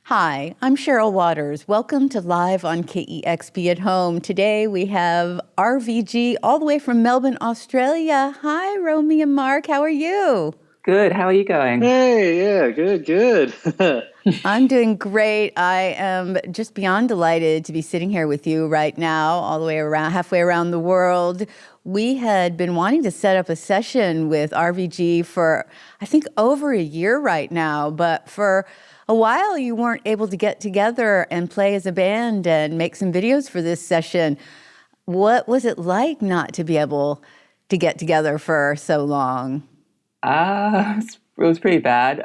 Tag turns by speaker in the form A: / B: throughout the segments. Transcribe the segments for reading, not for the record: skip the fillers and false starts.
A: Hi, I'm Cheryl Waters. Welcome to Live on KEXP at Home. Today we have RVG all the way from Melbourne, Australia. Hi, Romy and Marc. How are you?
B: Good. How are you going?
C: Hey, yeah, good.
A: I'm doing great. I am just beyond delighted to be sitting here with you right now, all the way around, halfway around the world. We had been wanting to set up a session with RVG for, I think, over a year right now, but for a while you weren't able to get together and play as a band and make some videos for this session. What was it like not to be able to get together for so long?
B: It was pretty bad.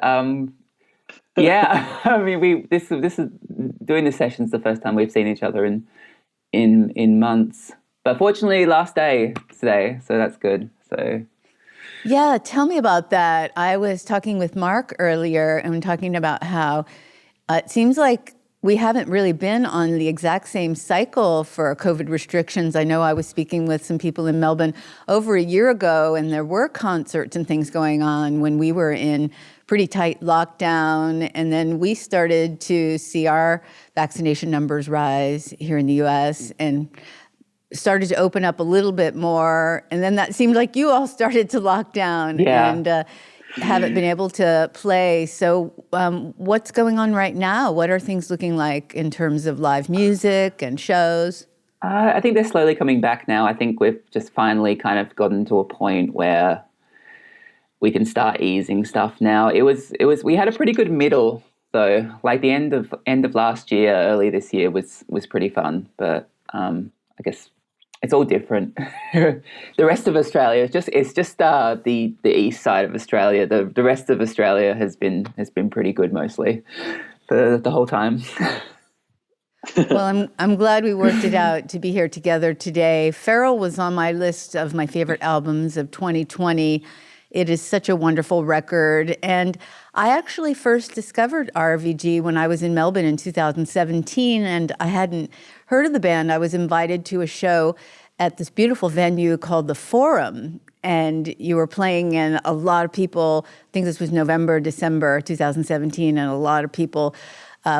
B: Yeah, I mean, this is doing the sessions the first time we've seen each other in months. But fortunately, last day today, so that's good. So.
A: Yeah, tell me about that. I was talking with Marc earlier and talking about how it seems like we haven't really been on the exact same cycle for COVID restrictions. I know I was speaking with some people in Melbourne over a year ago, and there were concerts and things going on when we were in pretty tight lockdown. And then we started to see our vaccination numbers rise here in the US and started to open up a little bit more. And then that seemed like you all started to lock down and haven't been able to play. So what's going on right now? What are things looking like in terms of live music and shows?
B: I think they're slowly coming back now. I think we've just finally kind of gotten to a point where we can start easing stuff now. We had a pretty good middle though. Like the end of last year, early this year was pretty fun, but I guess it's all different. The rest of Australia it's just the east side of Australia. The rest of Australia has been pretty good mostly for the whole time.
A: Well, I'm glad we worked it out to be here together today. Feral was on my list of my favorite albums of 2020. It is such a wonderful record. And I actually first discovered RVG when I was in Melbourne in 2017, and I hadn't heard of the band. I was invited to a show at this beautiful venue called The Forum, and you were playing, and a lot of people, I think this was November, December 2017, and a lot of people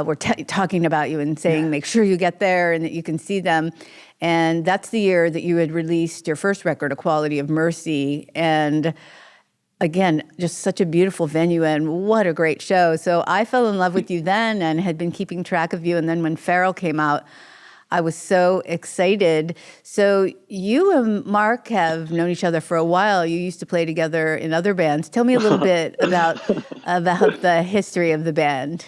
A: were talking about you and saying, make sure you get there and that you can see them. And that's the year that you had released your first record, A Quality of Mercy. And again, just such a beautiful venue and what a great show. So I fell in love with you then and had been keeping track of you. And then when Feral came out, I was so excited. So you and Marc have known each other for a while. You used to play together in other bands. Tell me a little bit about the history of the band.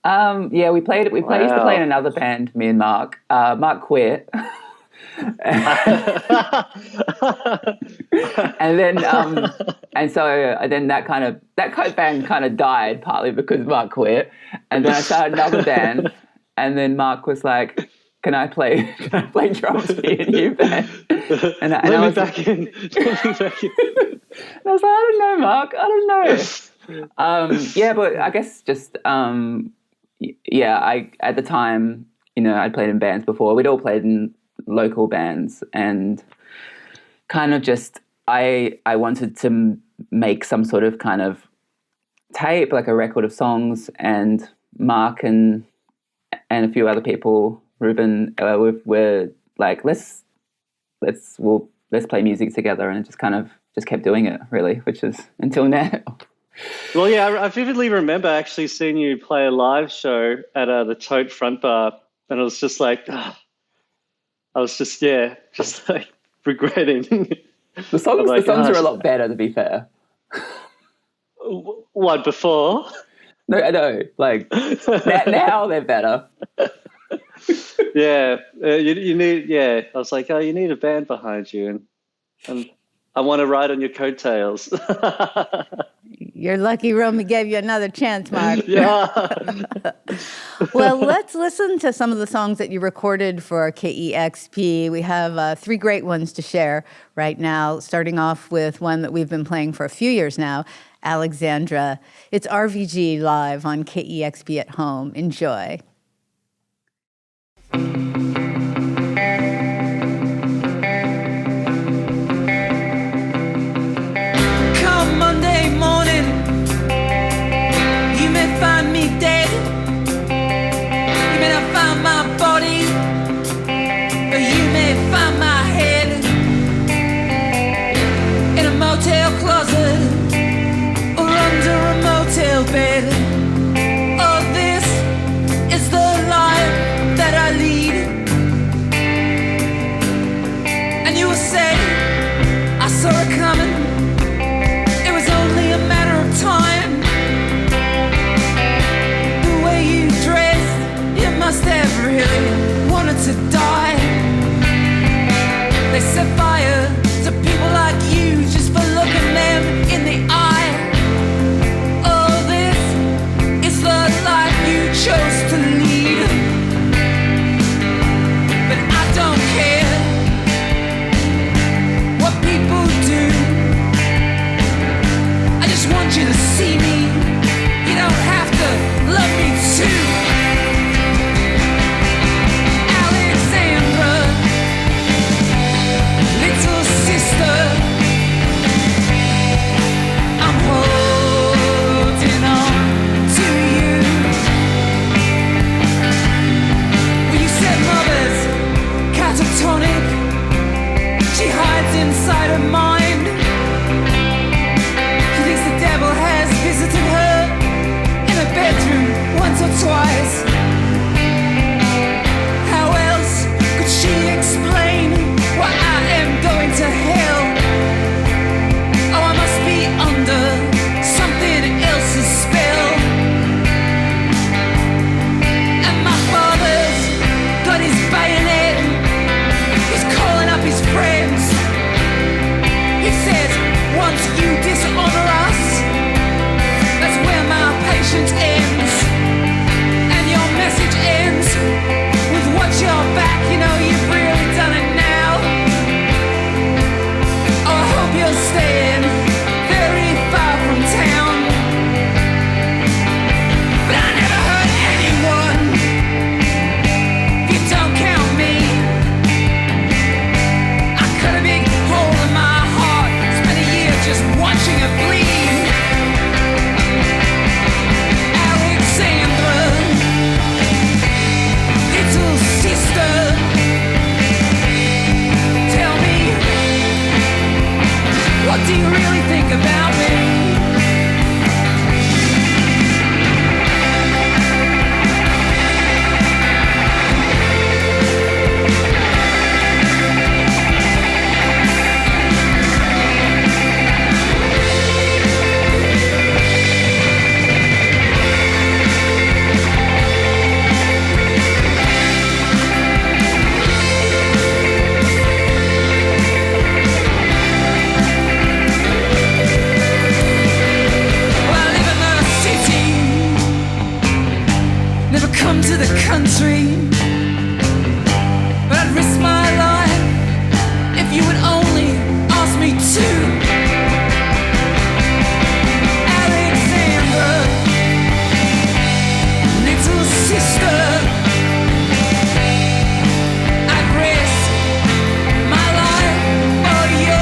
B: Yeah, we used to play in another band, me and Marc. Marc quit. And then that band kind of died partly because Marc quit, and then I started another band, and then Marc was like, can I play drums for your new band? And I was like, I was like, I don't know, Marc, I don't know. Yeah, but I guess just I at the time, I'd played in bands before. We'd all played in local bands, and kind of just I wanted to make some sort of kind of tape, like a record of songs, and Marc and a few other people, Reuben, were like, let's play music together, and it just kept doing it, really, which is until now.
C: Well, yeah, I vividly remember actually seeing you play a live show at the Tote Front Bar, and it was just like, I was just like regretting.
B: The songs are a lot better, to be fair.
C: What, before?
B: No, like now they're better.
C: Yeah, you need. Yeah, I was like, you need a band behind you, and I want to ride on your coattails.
A: You're lucky Romy gave you another chance, Marc.
C: Yeah.
A: Well, let's listen to some of the songs that you recorded for KEXP. We have 3 great ones to share right now, starting off with one that we've been playing for a few years now, Alexandra. It's RVG live on KEXP at Home. Enjoy.
D: Monday morning, you may find me dead. twice. How else could she explain why I am going to hell? Oh, I must be under something else's spell. And my father's got his bayonet. He's calling up his friends. He says, once you dishonor us, that's where my patience ends. And your message ends with what's your back, you know you've really done it now. Oh, I hope you're staying very far from town. But I never hurt anyone, if you don't count me. I cut a big hole in my heart, spent a year just watching it bleed. Alexandra, little sister, tell me, what do you really think about me? Come to the country, but I'd risk my life if you would only ask me to. Alexandra, little sister, I'd risk my life for you.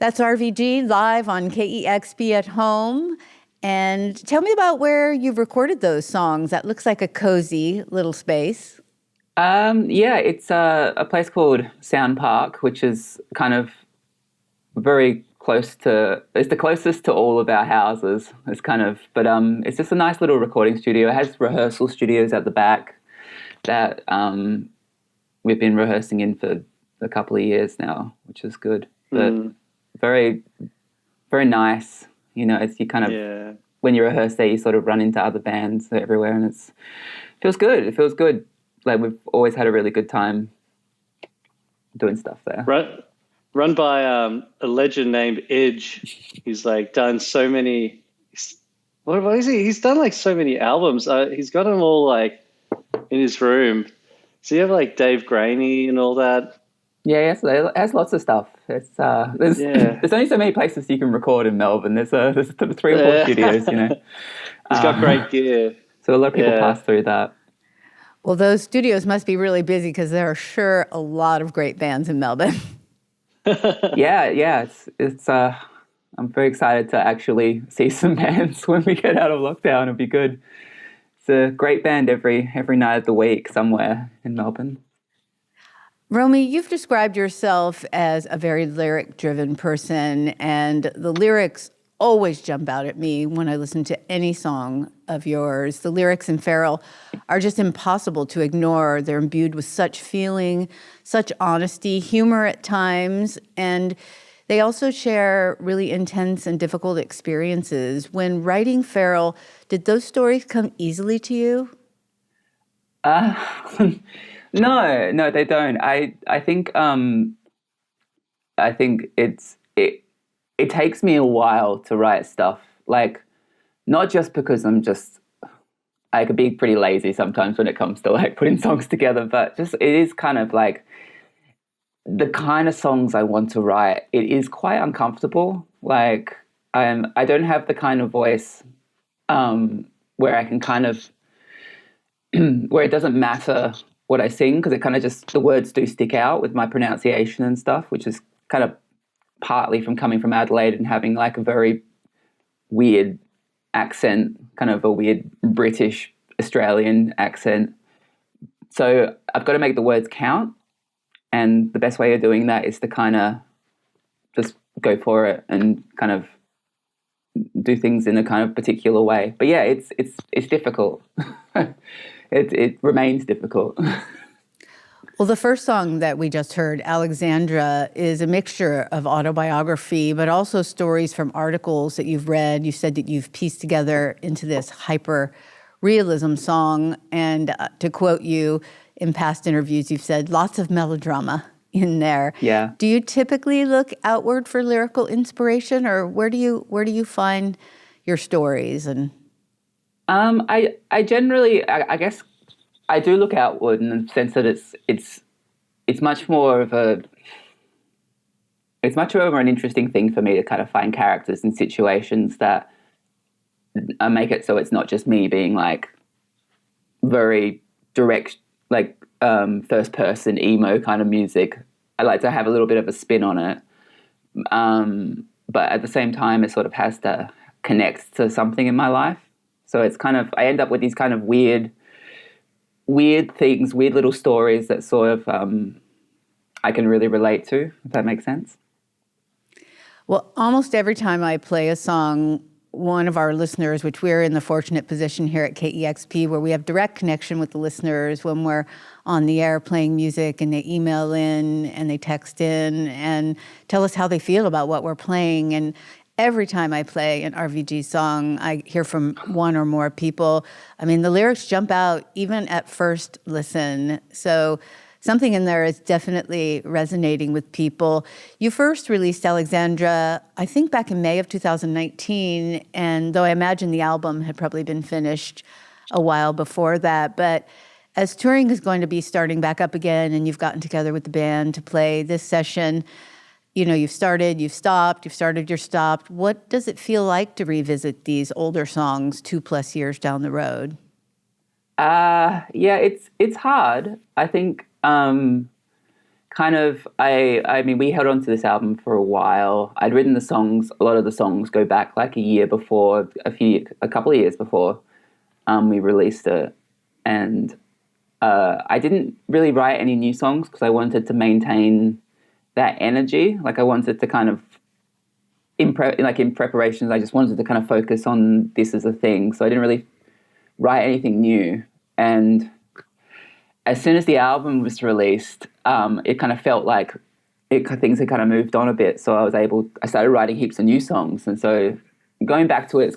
A: That's RVG live on KEXP at home. And tell me about where you've recorded those songs. That looks like a cozy little space.
B: Yeah, it's a place called Soundpark, which is kind of very close to, it's the closest to all of our houses. It's kind of, but it's just a nice little recording studio. It has rehearsal studios at the back that we've been rehearsing in for a couple of years now, which is good. But very, very nice. You know, it's you kind of, when you rehearse there, you sort of run into other bands everywhere, and it feels good. It feels good. Like, we've always had a really good time doing stuff there.
C: Run by a legend named Idge. He's like done so many. What is he? He's done like so many albums. He's got them all like in his room. So you have like Dave Graney and all that.
B: Yeah, yes, it has lots of stuff. It's there's only so many places you can record in Melbourne. There's 3 or 4 studios, you know.
C: He's got great gear.
B: So a lot of people pass through that.
A: Well, those studios must be really busy because there are sure a lot of great bands in Melbourne.
B: Yeah. It's I'm very excited to actually see some bands when we get out of lockdown. It'll be good. It's a great band every night of the week somewhere in Melbourne.
A: Romy, you've described yourself as a very lyric-driven person, and the lyrics always jump out at me when I listen to any song of yours. The lyrics in Feral are just impossible to ignore. They're imbued with such feeling, such honesty, humor at times, and they also share really intense and difficult experiences. When writing Feral, did those stories come easily to you?
B: No, they don't. I think it takes me a while to write stuff. Like, not just because I could be pretty lazy sometimes when it comes to like putting songs together, but just it is kind of like the kind of songs I want to write. It is quite uncomfortable. Like, I don't have the kind of voice where I can kind of where it doesn't matter what I sing, because it kind of just, the words do stick out with my pronunciation and stuff, which is kind of partly from coming from Adelaide and having like a very weird accent, kind of a weird British Australian accent. So I've got to make the words count, and the best way of doing that is to kind of just go for it and kind of do things in a kind of particular way. But yeah, it's difficult. It remains difficult.
A: Well, the first song that we just heard, Alexandra, is a mixture of autobiography, but also stories from articles that you've read. You said that you've pieced together into this hyper-realism song. And to quote you, in past interviews, you've said lots of melodrama in there.
B: Yeah.
A: Do you typically look outward for lyrical inspiration, or where do you find your stories? And
B: I generally, I guess, I do look outward in the sense that it's much more of an interesting thing for me to kind of find characters and situations that make it so it's not just me being like very direct, like first person emo kind of music. I like to have a little bit of a spin on it, but at the same time, it sort of has to connect to something in my life. So it's kind of, I end up with these kind of weird things, weird little stories that sort of I can really relate to, if that makes sense.
A: Well, almost every time I play a song, one of our listeners, which we're in the fortunate position here at KEXP, where we have direct connection with the listeners when we're on the air playing music, and they email in and they text in and tell us how they feel about what we're playing. And every time I play an RVG song, I hear from one or more people. I mean, the lyrics jump out even at first listen. So something in there is definitely resonating with people. You first released Alexandra, I think back in May of 2019, and though I imagine the album had probably been finished a while before that, but as touring is going to be starting back up again, and you've gotten together with the band to play this session, you know, you've started, you've stopped, you've started, you're stopped. What does it feel like to revisit these older songs 2+ years down the road?
B: Yeah, it's hard. I think, because kind of, I mean, we held on to this album for a while. I'd written the songs. A lot of the songs go back like a couple of years before we released it. And I didn't really write any new songs because I wanted to maintain that energy. Like I wanted to kind of, in preparations, I just wanted to kind of focus on this as a thing. So I didn't really write anything new. And as soon as the album was released, it kind of felt like things had kind of moved on a bit. So I started writing heaps of new songs. And so going back to it,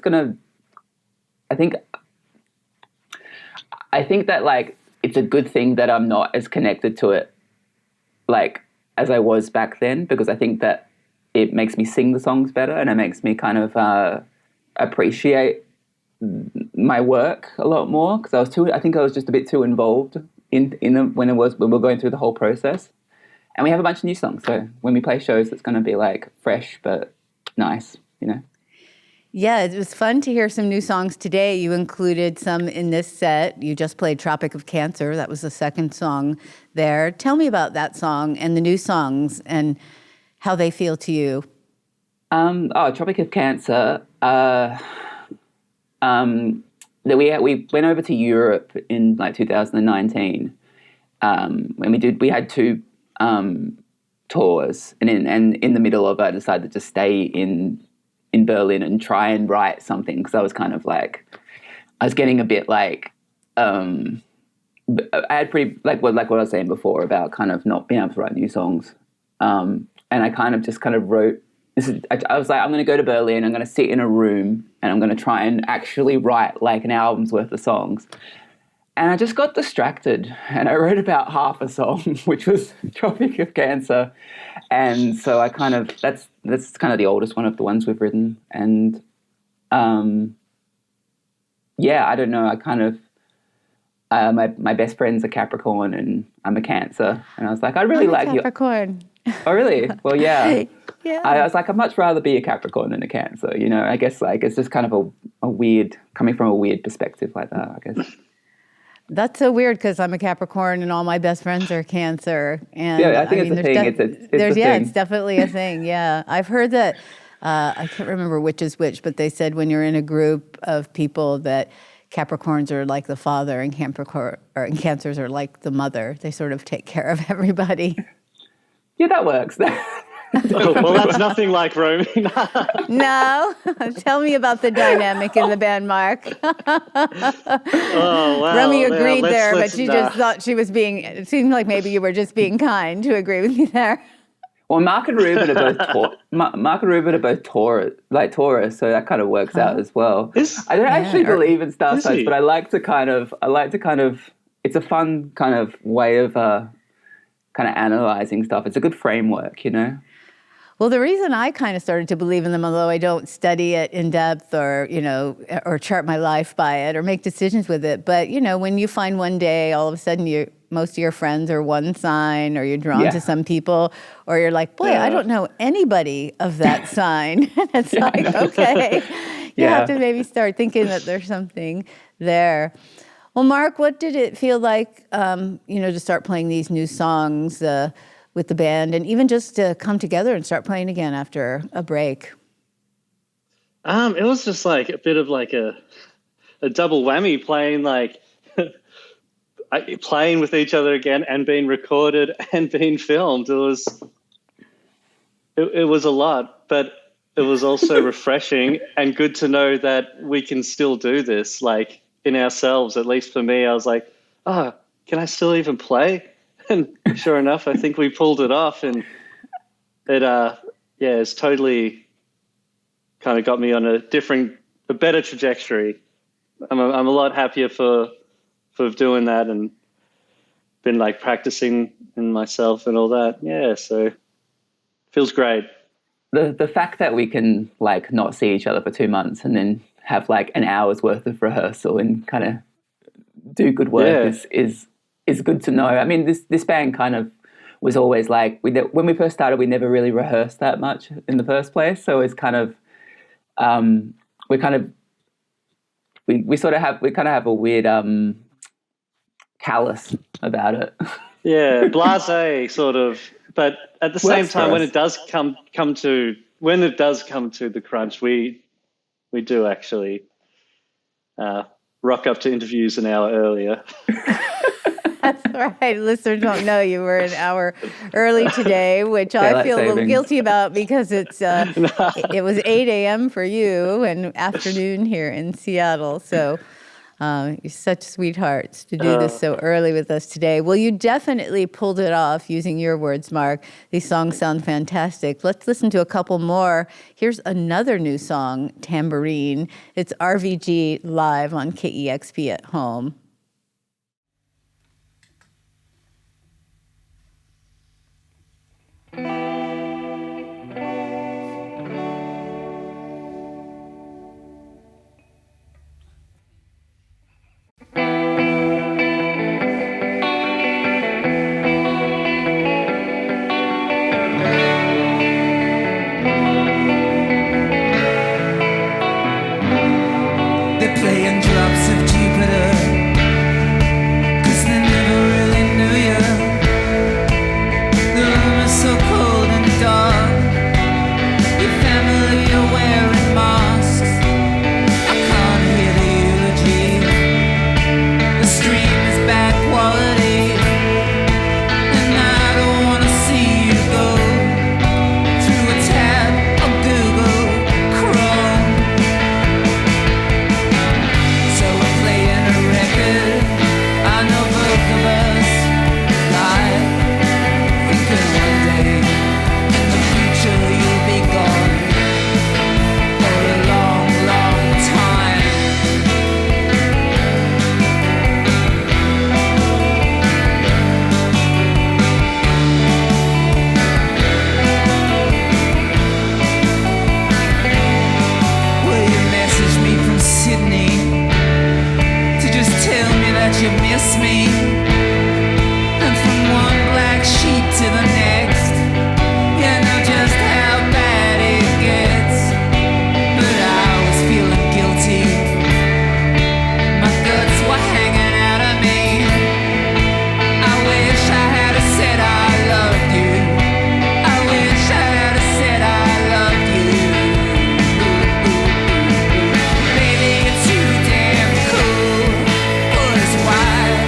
B: I think that like, it's a good thing that I'm not as connected to it like as I was back then, because I think that it makes me sing the songs better and it makes me kind of appreciate my work a lot more, because I think I was just a bit too involved when we were going through the whole process. And we have a bunch of new songs, so when we play shows, it's going to be like fresh but nice, you know.
A: Yeah, it was fun to hear some new songs today. You included some in this set. You just played Tropic of Cancer. That was the second song there. Tell me about that song and the new songs and how they feel to you.
B: Tropic of Cancer. We went over to Europe in like 2019. When we had two tours, and in the middle of it, I decided to just stay in Berlin and try and write something, because I was kind of like, I was getting a bit like, I had pretty like what I was saying before about kind of not being able to write new songs, and I kind of wrote. I was like, I'm going to go to Berlin. I'm going to sit in a room and I'm going to try and actually write like an album's worth of songs. And I just got distracted and I wrote about half a song, which was Tropic of Cancer. And so I kind of, that's kind of the oldest one of the ones we've written. And yeah, I don't know. I kind of, my best friend's a Capricorn and I'm a Cancer. And I was like, I really like you.
A: Capricorn.
B: Oh, really? Well, yeah.
A: Yeah.
B: I was like, I'd much rather be a Capricorn than a Cancer. You know, I guess like it's just kind of a weird, coming from a weird perspective like that, I guess.
A: That's so weird because I'm a Capricorn and all my best friends are Cancer. And
B: yeah, I think it's a thing. It's a thing.
A: It's definitely a thing. Yeah, I've heard that. I can't remember which is which, but they said when you're in a group of people that Capricorns are like the father and Cancers are like the mother. They sort of take care of everybody.
B: Yeah, that works.
C: Well, that's nothing like Romy.
A: No? Tell me about the dynamic in the band, Marc.
C: Oh, wow.
A: Romy agreed
C: yeah,
A: but she just thought she was being, it seemed like maybe you were just being kind to agree with me there.
B: Well, Marc and Reuben are both Taurus, so that kind of works out as well. I don't actually believe in star signs, but I like to kind of, it's a fun kind of way of kind of analyzing stuff. It's a good framework, you know?
A: Well, the reason I kind of started to believe in them, although I don't study it in depth or, you know, or chart my life by it or make decisions with it, but, you know, when you find one day all of a sudden most of your friends are one sign, or you're drawn to some people, or you're like, boy, I don't know anybody of that sign. And it's like, okay, you have to maybe start thinking that there's something there. Well, Marc, what did it feel like, you know, to start playing these new songs with the band, and even just to come together and start playing again after a break?
C: It was just like a bit of like a double whammy, playing like playing with each other again and being recorded and being filmed. It was a lot, but it was also refreshing and good to know that we can still do this, like in ourselves. At least for me, I was like, oh, can I still even play? And sure enough, I think we pulled it off, and it's totally kind of got me on a better trajectory. I'm a lot happier for doing that, and been like practicing in myself and all that. Yeah, so feels great.
B: The fact that we can like not see each other for 2 months and then have like an hour's worth of rehearsal and kind of do good work is good to know. I mean, this band kind of was always like, when we first started, we never really rehearsed that much in the first place. So it's kind of, we kind of have a weird callous about it.
C: Yeah, blasé sort of. But at the same
B: Works for
C: time, when
B: us.
C: it does come to the crunch, we do actually rock up to interviews an hour earlier.
A: That's right. Listeners don't know you were an hour early today, which I
B: Daylight
A: feel a little
B: savings.
A: guilty about because it was 8 a.m. for you and afternoon here in Seattle. So you're such sweethearts to do this so early with us today. Well, you definitely pulled it off using your words, Marc. These songs sound fantastic. Let's listen to a couple more. Here's another new song, Tambourine. It's RVG live on KEXP at home.
D: They're playing drops of Jupiter, 'cause they never really knew you. The room is so cold and dark. Your family are wearing masks. I can't hear the eulogy. The stream is bad quality, and I don't wanna see you go through a tab of Google Chrome. So we're playing a record. I know both of us lie, thinking one day in the future you'll be gone for a long, long time. Will you message me from Sydney to just tell me that you miss me? And from one black sheep to the next, you know just how bad it gets. But I was feeling guilty. My guts were hanging out of me. I wish I had said I loved you. I wish I had said I loved you. Baby, you're too damn cool for this white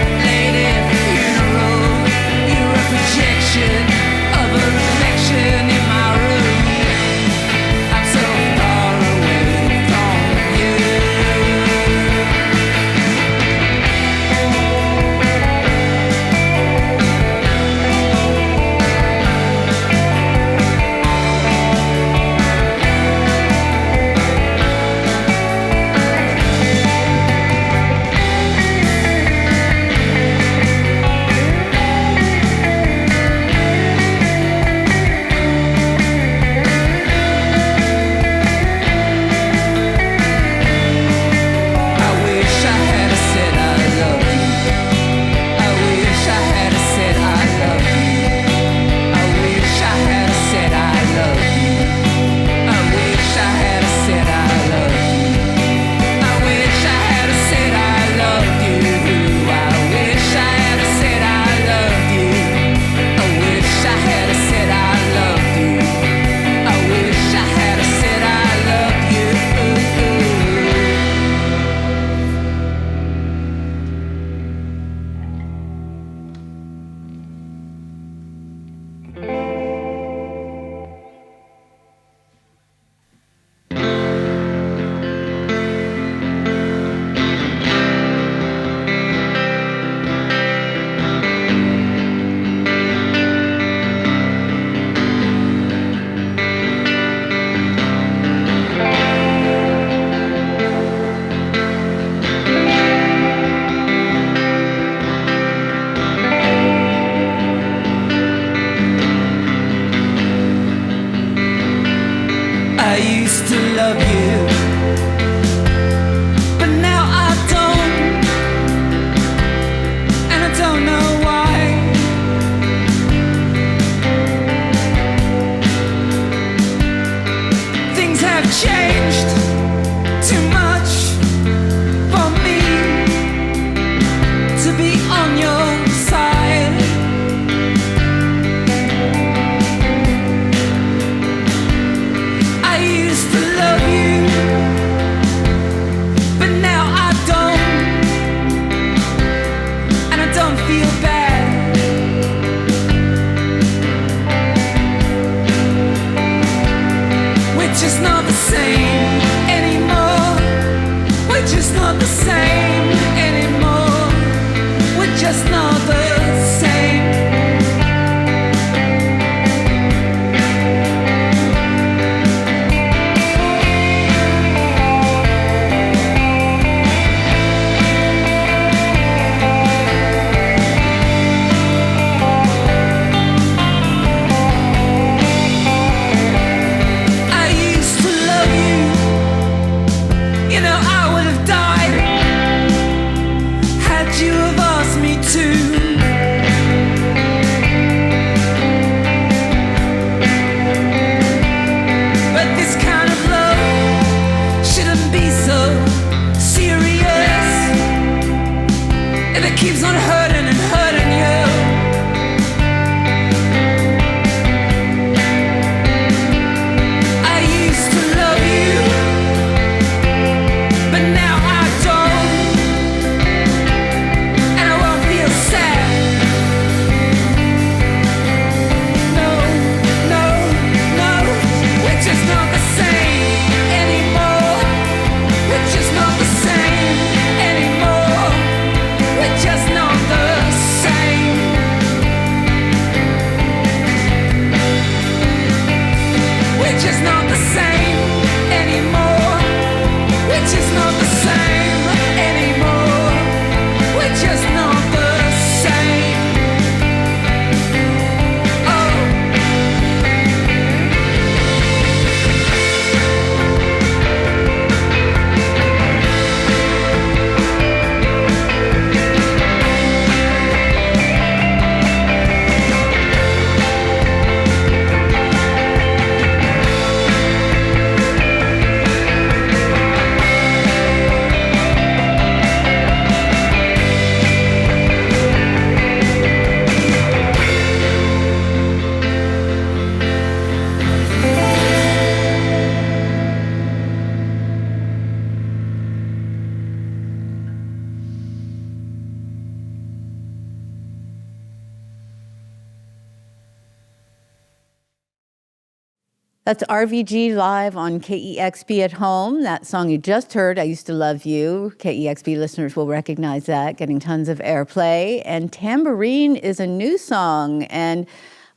A: That's RVG live on KEXP at home. That song you just heard, I Used to Love You. KEXP listeners will recognize that, getting tons of airplay. And Tambourine is a new song. And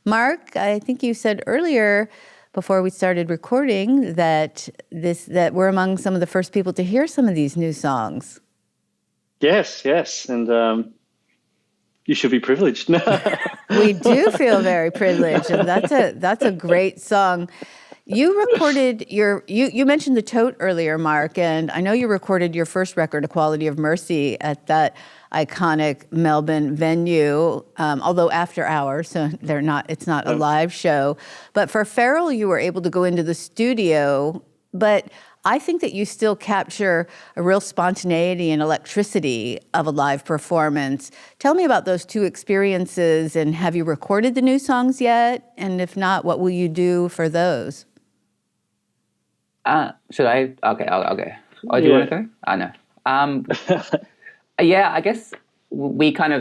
A: Marc, I think you said earlier before we started recording that we're among some of the first people to hear some of these new songs.
C: Yes. And you should be privileged.
A: We do feel very privileged, and that's a great song. You recorded you mentioned the Tote earlier, Marc, and I know you recorded your first record, Equality of Mercy, at that iconic Melbourne venue, although after hours, so it's not a live show. But for Feral, you were able to go into the studio, but I think that you still capture a real spontaneity and electricity of a live performance. Tell me about those two experiences, and have you recorded the new songs yet? And if not, what will you do for those?
B: Should I? Okay, I'll go. Oh, do you want to go? I know. Yeah, I guess we tried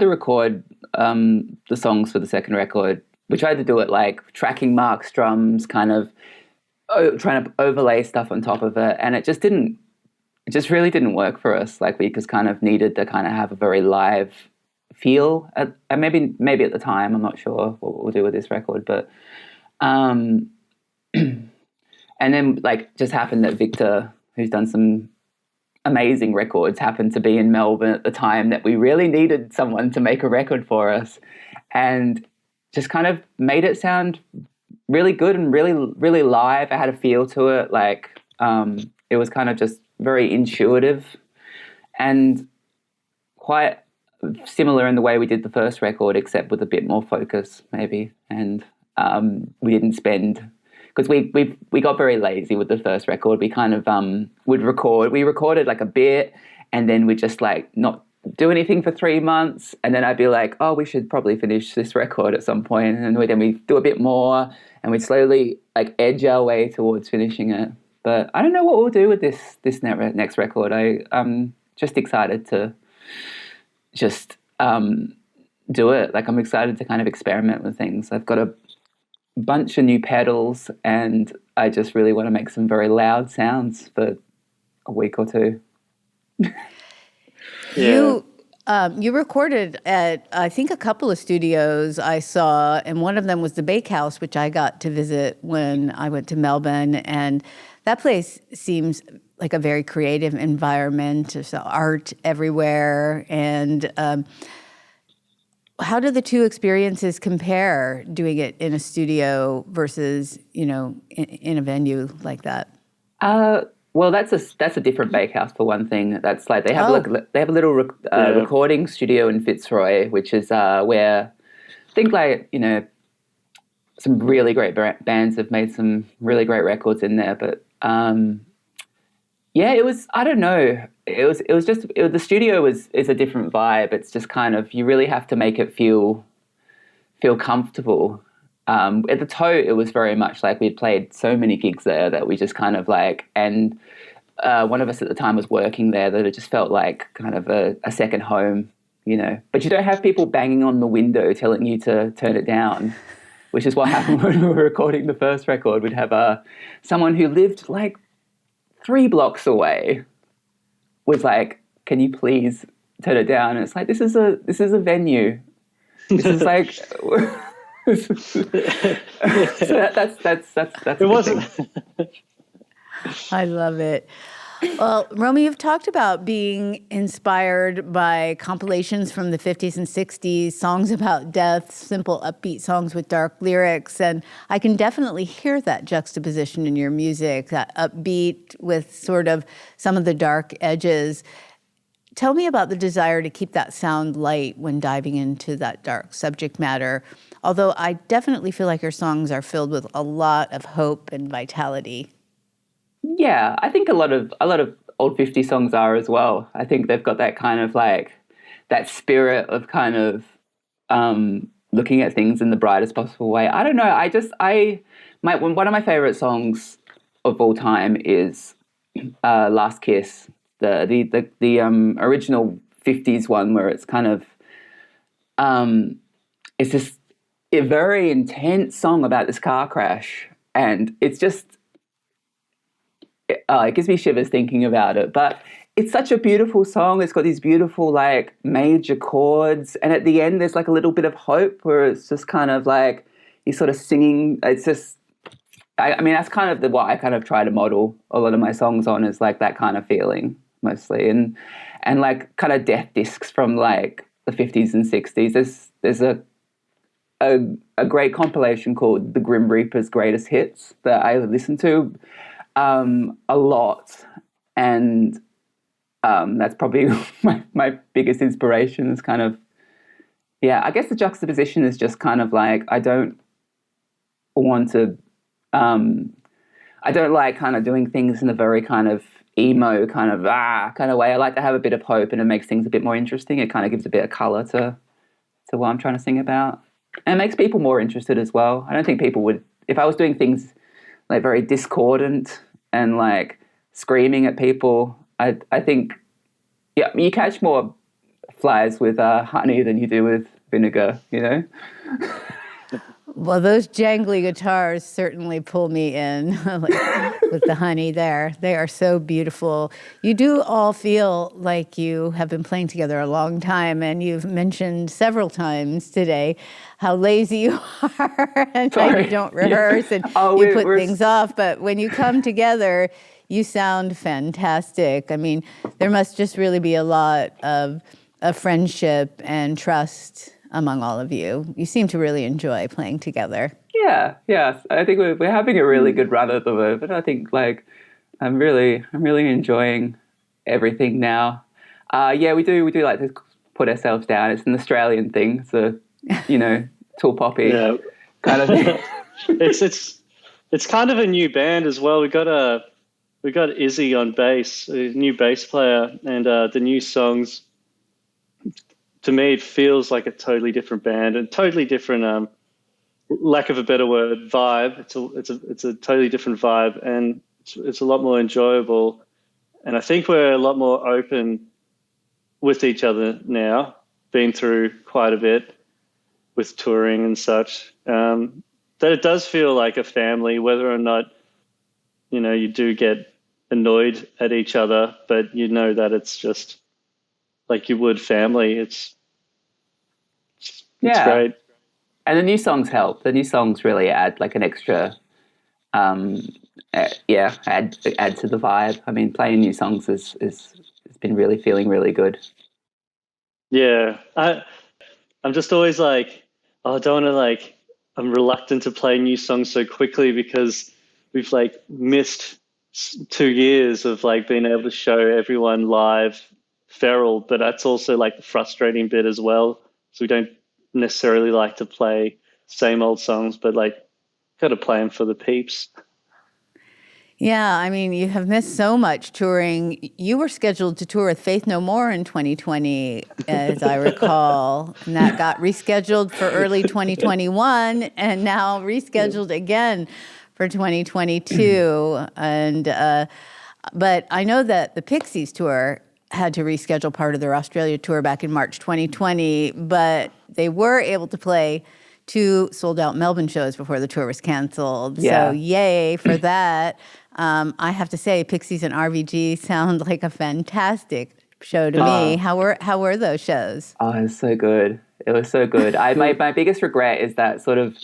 B: to record the songs for the second record. We tried to do it like tracking Marc's drums, kind of trying to overlay stuff on top of it, and it just really didn't work for us. Like, we just kind of needed to kind of have a very live feel, and maybe at the time, I'm not sure what we'll do with this record, but and then like just happened that Victor, who's done some amazing records, happened to be in Melbourne at the time that we really needed someone to make a record for us, and just kind of made it sound really good and really, really live. It had a feel to it. Like, it was kind of just very intuitive and quite similar in the way we did the first record, except with a bit more focus maybe. And we didn't spend, because we got very lazy with the first record. We kind of we recorded like a bit, and then we just like not do anything for 3 months, and then I'd be like, oh, we should probably finish this record at some point, and then we do a bit more, and we slowly like edge our way towards finishing it. But I don't know what we'll do with this next record. I'm just excited to just do it. Like, I'm excited to kind of experiment with things. I've got a bunch of new pedals, and I just really want to make some very loud sounds for a week or two.
A: Yeah. You recorded at, I think, a couple of studios I saw, and one of them was the Bakehouse, which I got to visit when I went to Melbourne, and that place seems like a very creative environment. There's art everywhere, and how do the two experiences compare, doing it in a studio versus, in a venue like that?
B: Well, that's a different bakehouse for one thing. That's like they have a little recording studio in Fitzroy, which is where I think some really great bands have made some really great records in there. But it was, I don't know, the studio is a different vibe. It's just kind of, you really have to make it feel comfortable. At the Tote, it was very much like we'd played so many gigs there that we just kind of like, and one of us at the time was working there, that it just felt like kind of a second home, But you don't have people banging on the window telling you to turn it down, which is what happened when we were recording the first record. We'd have someone who lived like 3 blocks away was like, "Can you please turn it down?" And it's like, this is a venue. This is like. So that's
C: it wasn't.
A: I love it. Well, Romy, you've talked about being inspired by compilations from the 50s and 60s, songs about death, simple upbeat songs with dark lyrics, and I can definitely hear that juxtaposition in your music, that upbeat with sort of some of the dark edges. Tell me about the desire to keep that sound light when diving into that dark subject matter. Although I definitely feel like your songs are filled with a lot of hope and vitality.
B: Yeah, I think a lot of old 50 songs are as well. I think they've got that kind of like that spirit of kind of looking at things in the brightest possible way. I don't know. One of my favorite songs of all time is "Last Kiss," the original 50s one, where it's kind of it's just a very intense song about this car crash, and it's just it gives me shivers thinking about it. But it's such a beautiful song. It's got these beautiful like major chords, and at the end there's like a little bit of hope where it's just kind of like you're sort of singing. It's just, I mean, that's kind of what I kind of try to model a lot of my songs on, is like that kind of feeling mostly, and like kind of death discs from like the 50s and 60s. There's a great compilation called The Grim Reaper's Greatest Hits that I listen to a lot, and that's probably my biggest inspiration. Is kind of, yeah, I guess the juxtaposition is just kind of like I don't like kind of doing things in a very kind of emo kind of kind of way. I like to have a bit of hope, and it makes things a bit more interesting. It kind of gives a bit of color to what I'm trying to sing about, and it makes people more interested as well. I don't think people would, if I was doing things like very discordant and like screaming at people, I think, yeah, you catch more flies with honey than you do with vinegar, you know?
A: Well, those jangly guitars certainly pull me in like, with the honey there. They are so beautiful. You do all feel like you have been playing together a long time, and you've mentioned several times today how lazy you are and how you don't rehearse and you put things off. But when you come together, you sound fantastic. I mean, there must just really be a lot of friendship and trust among all of you. You seem to really enjoy playing together.
B: Yeah. I think we're having a really good run at the moment. I think like I'm really enjoying everything now. Yeah, we do like to put ourselves down. It's an Australian thing, so tall poppy kind of thing.
C: It's kind of a new band as well. We got Izzy on bass, a new bass player, and the new songs, to me, it feels like a totally different band and totally different, lack of a better word, vibe. It's a totally different vibe, and it's a lot more enjoyable. And I think we're a lot more open with each other now, been through quite a bit with touring and such, that it does feel like a family, whether or not, you do get annoyed at each other, but you know that it's just like you would family. It's great.
B: And the new songs help. The new songs really add like an extra, add to the vibe. I mean, playing new songs has been really feeling really good.
C: Yeah, I'm just always like, I don't want to like, I'm reluctant to play new songs so quickly because we've like missed 2 years of like being able to show everyone live Feral, but that's also like the frustrating bit as well. So we don't necessarily like to play same old songs, but like got to play them for the peeps.
A: Yeah, I mean, you have missed so much touring. You were scheduled to tour with Faith No More in 2020, as I recall, and that got rescheduled for early 2021, and now rescheduled again for 2022. And but I know that the Pixies tour had to reschedule part of their Australia tour back in March 2020, but they were able to play 2 sold-out Melbourne shows before the tour was canceled.
B: Yeah.
A: So yay for that. I have to say, Pixies and RVG sound like a fantastic show to me. How were those shows?
B: Oh, it was so good. It was so good. My biggest regret is that sort of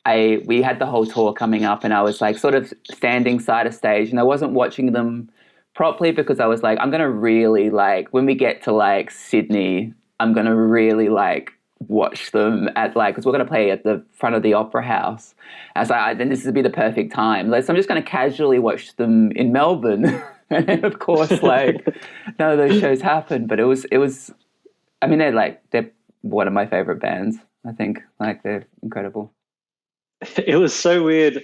B: we had the whole tour coming up, and I was like sort of standing side of stage, and I wasn't watching them properly because I was like, I'm gonna really like when we get to like Sydney, I'm gonna really like watch them at like, because we're going to play at the front of the Opera House. I was like, then this would be the perfect time. So I'm just going to casually watch them in Melbourne. And then of course, like none of those shows happened, but it was, I mean, they're one of my favorite bands. I think like they're incredible.
C: It was so weird.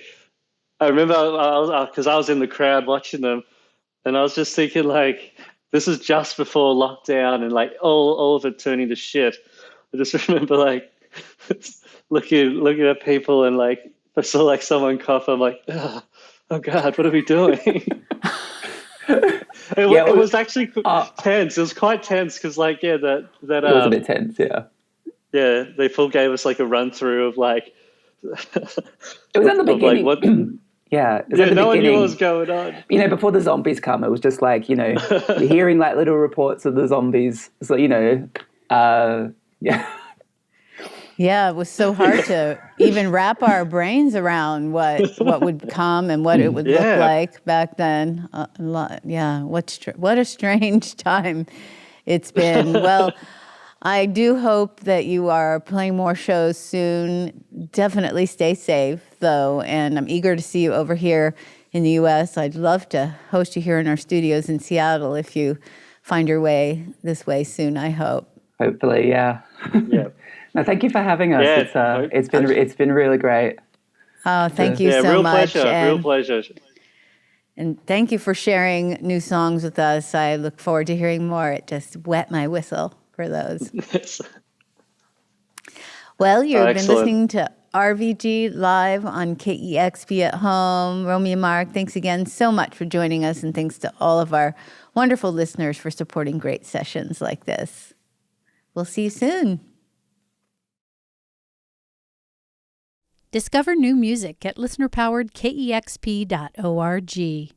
C: I remember because I was in the crowd watching them, and I was just thinking like, this is just before lockdown and like all of it turning to shit. I just remember like looking at people, and like I saw like someone cough. I'm like, oh God, what are we doing? It was actually tense. It was quite tense because like that it
B: was a bit tense. Yeah.
C: They full gave us like a run through of like
B: It was in the
C: of, like,
B: beginning.
C: what?
B: Yeah, it was at the
C: No one knew
B: beginning.
C: what was going on.
B: You know, before the zombies come, it was just like, you know, you're hearing like little reports of the zombies. So, you know, yeah.
A: Yeah, it was so hard to even wrap our brains around what would come and what it would look
C: Yeah.
A: like back then. Yeah, what a strange time it's been. Well, I do hope that you are playing more shows soon. Definitely stay safe, though, and I'm eager to see you over here in the U.S. I'd love to host you here in our studios in Seattle if you find your way this way soon, I hope.
B: Hopefully, yeah.
C: Yeah.
B: No, thank you for having us.
C: Yeah,
B: It's been really great.
A: Oh, thank you
C: Yeah,
A: so
C: real
A: much.
C: pleasure. Real pleasure.
A: And thank you for sharing new songs with us. I look forward to hearing more. It just wet my whistle for those. Well, you've been listening to RVG Live on KEXP at Home. Romy and Marc, thanks again so much for joining us, and thanks to all of our wonderful listeners for supporting great sessions like this. We'll see you soon.
E: Discover new music at listener-powered KEXP.org.